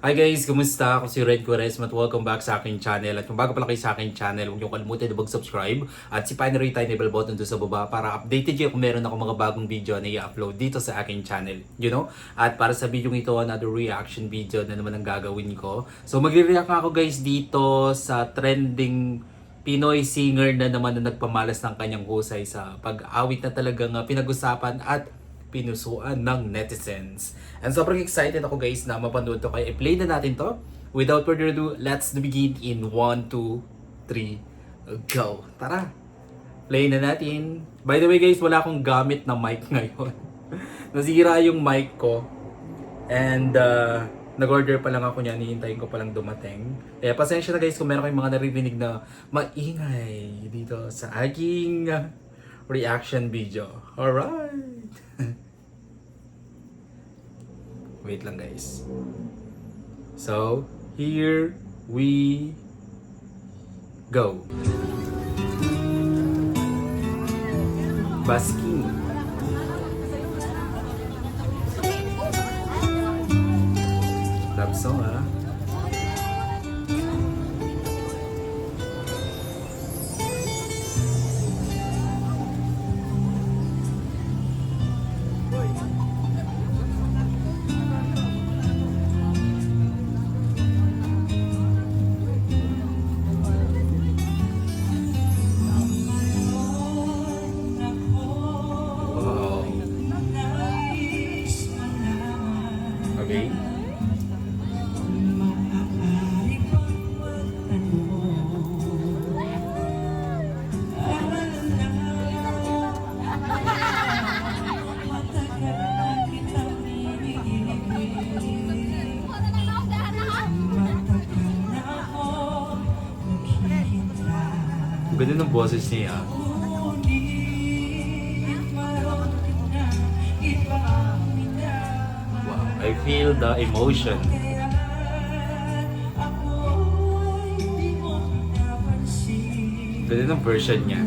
Hi guys, kumusta? Ako si Red Quaresma at welcome back sa aking channel. At kung bago pa lang kayo sa aking channel, huwag niyo kalimutan na mag-subscribe at si Pinery tiny bell button doon sa baba para updated kayo kung meron ako mga bagong video na i-upload dito sa aking channel. At para sa video ito, another reaction video na naman ang gagawin ko. So magre-react ako guys dito sa trending Pinoy singer na naman na nagpamalas ng kanyang husay sa pag-awit na talagang pinag-usapan at pinusuan ng netizens. And sobrang excited ako guys na mapanood to, kaya i-play na natin to. Without further ado, let's begin in 1, 2, 3, go! Tara! Play na natin. By the way guys, wala akong gamit na mic ngayon. Nasira yung mic ko. And nag-order pa lang ako niyan, hihintayin ko pa lang dumating. Kaya pasensya na guys kung meron kayong mga naririnig na maingay dito sa aking reaction video. Alright! Wait lang guys. So, here we go. Basking. Love song ah. Okay. Ganda ng boses niya. Wow, I feel the emotion. Ganda ng version niya.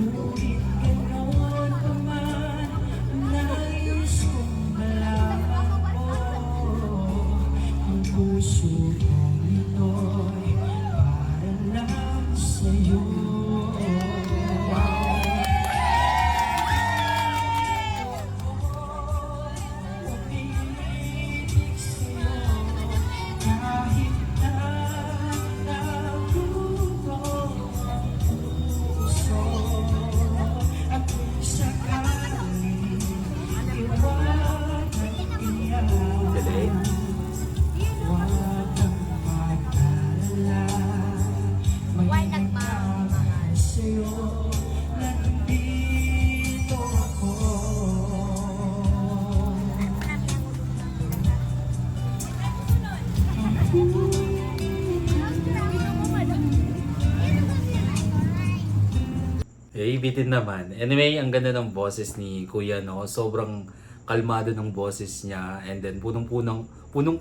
Bitin naman. Anyway, ang ganda ng boses ni Kuya, no? Sobrang kalmado ng boses niya, and then punong-puno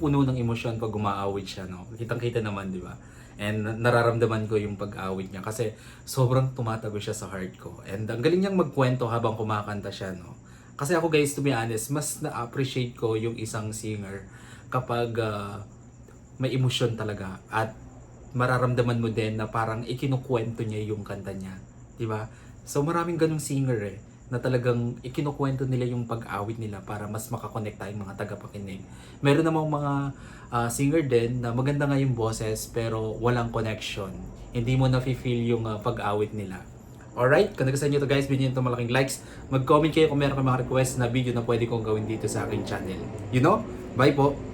ng emosyon pag umaawit siya, no? Kitang-kita naman, di ba? And nararamdaman ko yung pag-awit niya kasi sobrang tumatago siya sa heart ko. And ang galing niyang magkwento habang kumakanta siya, no? Kasi ako guys, to be honest, mas na-appreciate ko yung isang singer kapag may emosyon talaga at mararamdaman mo din na parang ikinukwento niya yung kanta niya, di ba? So maraming ganung singer na talagang ikinukwento nila yung pag-awit nila para mas makakonect tayong mga tagapakinig. Meron namang mga singer din na maganda nga yung boses pero walang connection. Hindi mo na-feel yung pag-awit nila. Alright, kung nagustuhan nyo ito guys, bigyan nyo ito malaking likes. Mag-comment kayo kung meron kayong mga request na video na pwede kong gawin dito sa aking channel. Bye po!